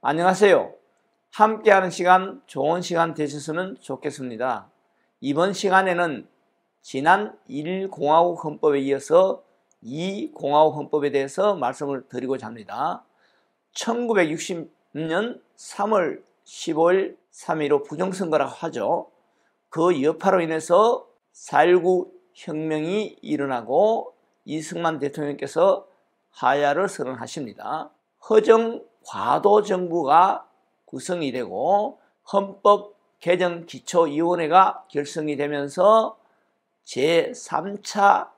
안녕하세요. 함께하는 시간, 좋은 시간 되셨으면 좋겠습니다. 이번 시간에는 지난 1공화국 헌법에 이어서 2공화국 헌법에 대해서 말씀을 드리고자 합니다. 1960년 3월 15일 3.15 부정선거라고 하죠. 그 여파로 인해서 4.19 혁명이 일어나고 이승만 대통령께서 하야를 선언하십니다. 허정 과도 정부가 구성이 되고 헌법 개정 기초위원회가 결성이 되면서 제3차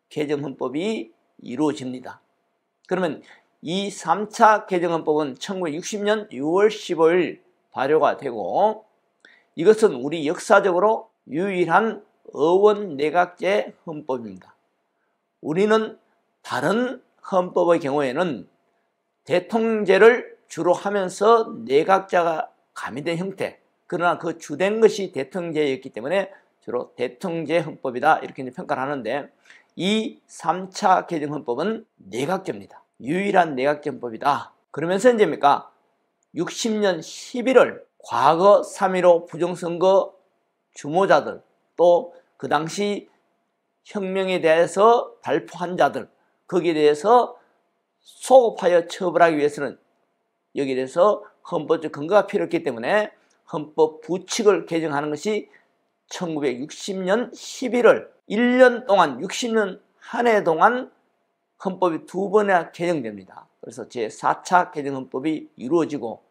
개정헌법이 이루어집니다. 그러면 이 3차 개정헌법은 1960년 6월 15일 발효가 되고 이것은 우리 역사적으로 유일한 의원내각제 헌법입니다. 우리는 다른 헌법의 경우에는 대통령제를 주로 하면서 내각제가 가미된 형태, 그러나 그 주된 것이 대통령제였기 때문에 주로 대통령제 헌법이다 이렇게 평가를 하는데, 이 3차 개정헌법은 내각제입니다. 유일한 내각제 헌법이다. 그러면서 이제입니까? 60년 11월 과거 3.15 부정선거 주모자들, 또 그 당시 혁명에 대해서 발포한 자들, 거기에 대해서 소급하여 처벌하기 위해서는 여기에 대해서 헌법적 근거가 필요했기 때문에 헌법 부칙을 개정하는 것이 1960년 11월 1년 동안 60년 한 해 동안 헌법이 두 번이나 개정됩니다. 그래서 제4차 개정헌법이 이루어지고,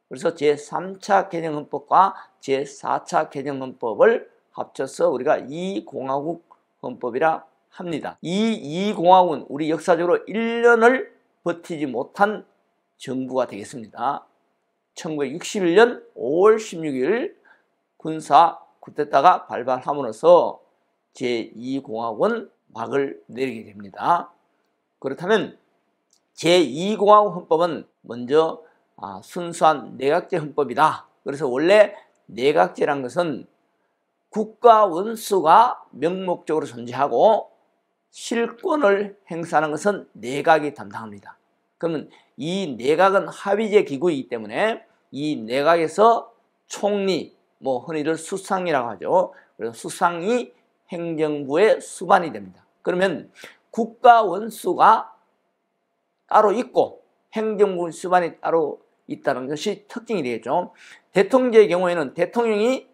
그래서 제3차 개정헌법과 제4차 개정헌법을 합쳐서 우리가 2공화국 헌법이라 합니다. 이 2공화국은 우리 역사적으로 1년을 버티지 못한 정부가 되겠습니다. 1961년 5월 16일 군사 쿠데타가 발발함으로써 제2공화국은 막을 내리게 됩니다. 그렇다면 제2공화국 헌법은 먼저 순수한 내각제 헌법이다. 그래서 원래 내각제란 것은 국가 원수가 명목적으로 존재하고 실권을 행사하는 것은 내각이 담당합니다. 그러면 이 내각은 합의제 기구이기 때문에 이 내각에서 총리, 흔히들 수상이라고 하죠. 그래서 수상이 행정부의 수반이 됩니다. 그러면 국가 원수가 따로 있고 행정부 수반이 따로 있다는 것이 특징이 되겠죠. 대통령제의 경우에는 대통령이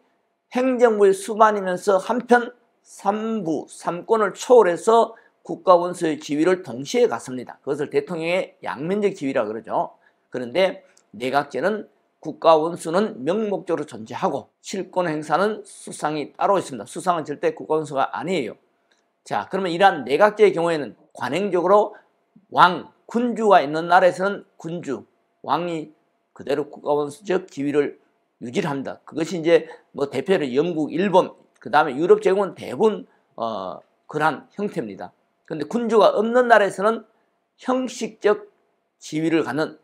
행정부의 수반이면서 한편 3부, 3권을 초월해서 국가 원수의 지위를 동시에 갖습니다. 그것을 대통령의 양면적 지위라고 그러죠. 그런데 내각제는 국가 원수는 명목적으로 존재하고 실권 행사는 수상이 따로 있습니다. 수상은 절대 국가 원수가 아니에요. 자, 그러면 이러한 내각제의 경우에는 관행적으로 왕, 군주가 있는 나라에서는 군주, 왕이 그대로 국가 원수적 지위를 유지를 합니다. 그것이 이제 대표로 영국, 일본, 그 다음에 유럽 제국은 대부분 그러한 형태입니다. 그런데 군주가 없는 나라에서는 형식적 지위를 갖는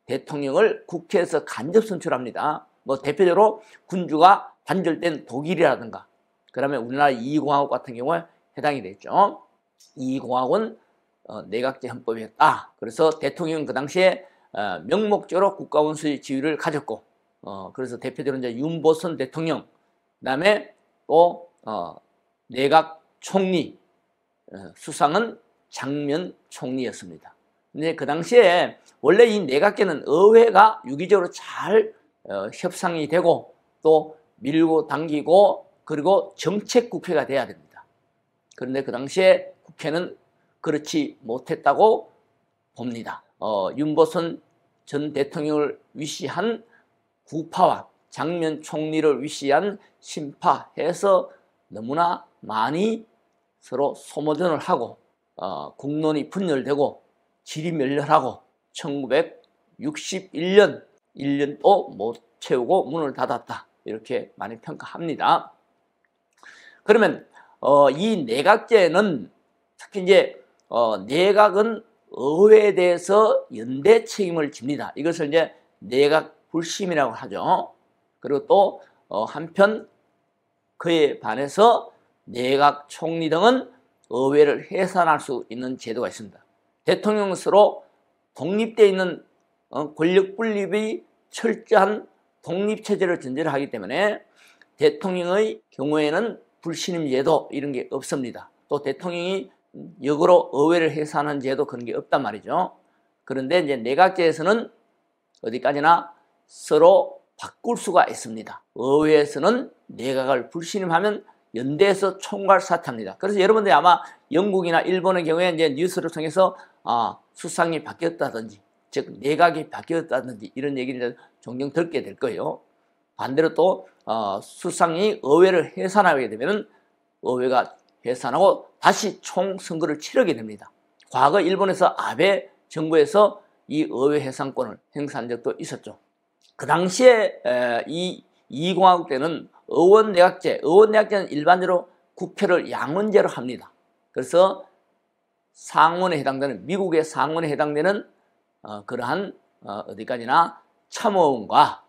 대통령을 국회에서 간접 선출합니다. 대표적으로 군주가 단절된 독일이라든가, 그다음에 우리나라 이공화국 같은 경우에 해당이 되죠. 이공화국은 내각제 헌법이었다. 그래서 대통령은 그 당시에 명목적으로 국가 원수의 지위를 가졌고, 그래서 대표적으로 이제 윤보선 대통령, 그다음에 또 내각 총리, 수상은 장면 총리였습니다. 근데 그 당시에 원래 이 내각제는 의회가 유기적으로 잘 협상이 되고 또 밀고 당기고 그리고 정책 국회가 돼야 됩니다. 그런데 그 당시에 국회는 그렇지 못했다고 봅니다. 윤보선 전 대통령을 위시한 구파와 장면 총리를 위시한 신파해서 너무나 많이 서로 소모전을 하고 국론이 분열되고 지리멸렬하고 1961년 1년도 못 채우고 문을 닫았다, 이렇게 많이 평가합니다. 그러면 이 내각제는 특히 이제 내각은 의회에 대해서 연대 책임을 집니다. 이것을 이제 내각 불심이라고 하죠. 그리고 또 한편 그에 반해서 내각 총리 등은 의회를 해산할 수 있는 제도가 있습니다. 대통령으로 독립되어 있는 권력 분립이 철저한 독립체제를 전제를 하기 때문에 대통령의 경우에는 불신임 제도 이런 게 없습니다. 또 대통령이 역으로 의회를 해산하는 제도 그런 게 없단 말이죠. 그런데 이제 내각제에서는 어디까지나 서로 바꿀 수가 있습니다. 의회에서는 내각을 불신임하면 연대에서 총괄 사퇴합니다. 그래서 여러분들이 아마 영국이나 일본의 경우에 이제 뉴스를 통해서 수상이 바뀌었다든지, 즉 내각이 바뀌었다든지 이런 얘기를 종종 듣게 될 거예요. 반대로 또 수상이 의회를 해산하게 되면 의회가 해산하고 다시 총선거를 치르게 됩니다. 과거 일본에서 아베 정부에서 이 의회 해산권을 행사한 적도 있었죠. 그 당시에 이 공화국 때는 의원내각제는 일반적으로 국회를 양원제로 합니다. 그래서 상원에 해당되는, 미국의 상원에 해당되는 그러한 어디까지나 참의원과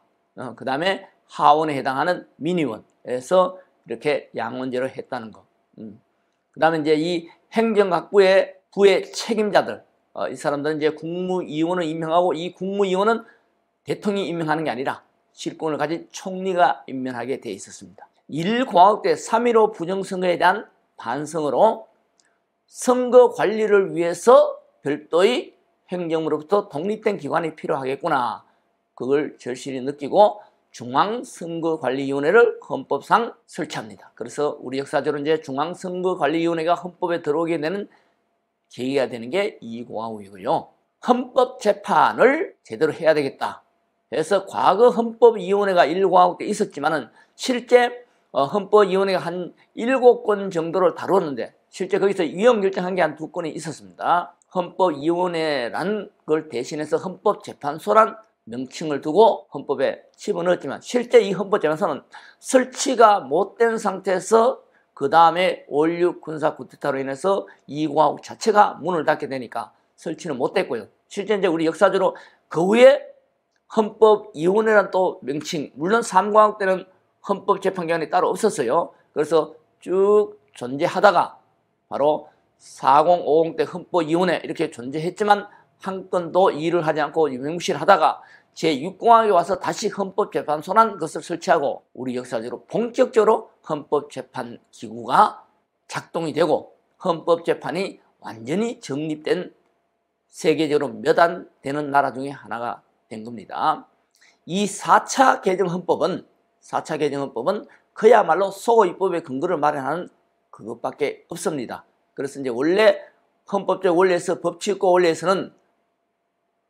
그 다음에 하원에 해당하는 민의원에서 이렇게 양원제로 했다는 거. 그 다음에 이제 이 행정각부의 부의 책임자들, 이 사람들은 이제 국무위원을 임명하고, 이 국무위원은 대통령이 임명하는 게 아니라 실권을 가진 총리가 임명하게 돼 있었습니다. 1공화국 때 3.15 부정선거에 대한 반성으로 선거 관리를 위해서 별도의 행정부로부터 독립된 기관이 필요하겠구나, 그걸 절실히 느끼고 중앙선거관리위원회를 헌법상 설치합니다. 그래서 우리 역사적으로 이제 중앙선거관리위원회가 헌법에 들어오게 되는 계기가 되는 게 이 공화국이고요. 헌법재판을 제대로 해야 되겠다. 그래서 과거 헌법위원회가 1공화국 때 있었지만은 실제 헌법위원회가 한 7건 정도를 다뤘는데 실제 거기서 위헌 결정한 게 한 2건이 있었습니다. 헌법위원회란 걸 대신해서 헌법재판소란 명칭을 두고 헌법에 집어넣었지만 실제 이 헌법재판소는 설치가 못된 상태에서 그 다음에 5.16 군사 쿠데타로 인해서 이 공화국 자체가 문을 닫게 되니까 설치는 못됐고요. 실제 이제 우리 역사적으로 그 후에 헌법위원회란 또 명칭, 물론 3공화국 때는 헌법재판기관이 따로 없었어요. 그래서 쭉 존재하다가 바로 40, 50 때 헌법위원회 이렇게 존재했지만 한 건도 일을 하지 않고 유명무실하다가 제6공화국에 와서 다시 헌법재판소란 것을 설치하고 우리 역사적으로 본격적으로 헌법재판기구가 작동이 되고 헌법재판이 완전히 정립된 세계적으로 몇 안 되는 나라 중에 하나가 된 겁니다. 이 4차 개정헌법은 그야말로 소호입법의 근거를 마련하는 그것밖에 없습니다. 그래서 이제 원래 헌법적 원리에서 법치권 원리에서는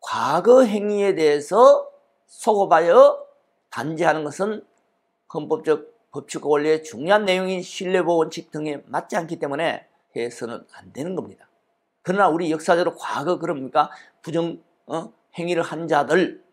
과거 행위에 대해서 소급하여 단죄하는 것은 헌법적 법치권 원리의 중요한 내용인 신뢰보호 원칙 등에 맞지 않기 때문에 해서는 안 되는 겁니다. 그러나 우리 역사적으로 과거 그럽니까? 부정 행위를 한 자들,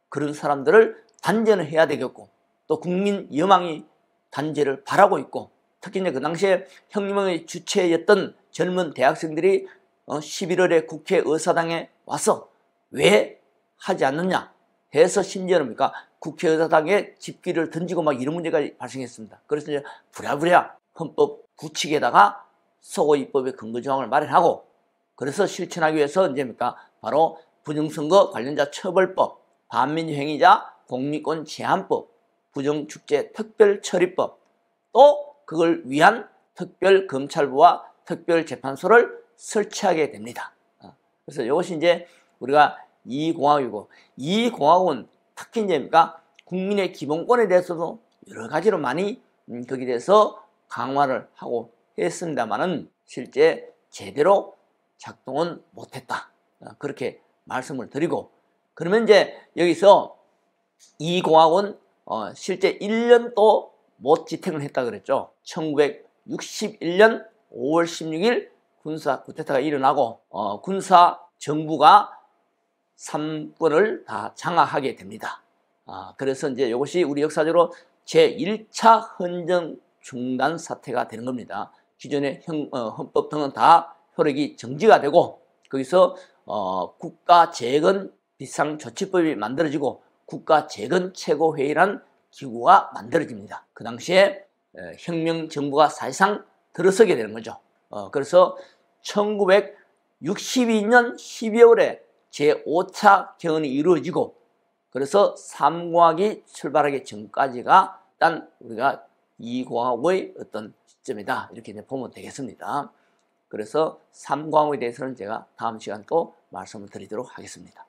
그런 사람들을 단죄는 해야 되겠고 또 국민 여망이 단죄를 바라고 있고 특히 이제 그 당시에 혁명의 주체였던 젊은 대학생들이 11월에 국회의사당에 와서 왜 하지 않느냐 해서 심지어는 국회의사당에 집기를 던지고 막 이런 문제가 발생했습니다. 그래서 이제 부랴부랴 헌법 구칙에다가 소호입법의 근거 조항을 마련하고 그래서 실천하기 위해서 이제 바로 부정선거 관련자 처벌법, 반민주행위자 공미권 제한법, 부정축제 특별처리법, 또 그걸 위한 특별검찰부와 특별재판소를 설치하게 됩니다. 그래서 이것이 이제 우리가 이 공화국이고, 이 공화국은 특히 이제 국민의 기본권에 대해서도 여러 가지로 많이 거기에 대해서 강화를 하고 했습니다만은 실제 제대로 작동은 못했다. 그렇게 말씀을 드리고, 그러면 이제 여기서 이 공화국은 실제 1년도 못 지탱을 했다 그랬죠. 1961년 5월 16일 군사 쿠데타가 일어나고 군사 정부가 3권을 다 장악하게 됩니다. 그래서 이제 이것이 우리 역사적으로 제1차 헌정 중단 사태가 되는 겁니다. 기존의 헌법 등은 다 효력이 정지가 되고 거기서 국가재건 비상조치법이 만들어지고 국가재건 최고회의라는 기구가 만들어집니다. 그 당시에 혁명정부가 사실상 들어서게 되는 거죠. 그래서 1962년 12월에 제5차 개헌이 이루어지고 그래서 3공학이 출발하기 전까지가 일단 우리가 2공학의 어떤 시점이다. 이렇게 이제 보면 되겠습니다. 그래서 3공학에 대해서는 제가 다음 시간 또 말씀을 드리도록 하겠습니다.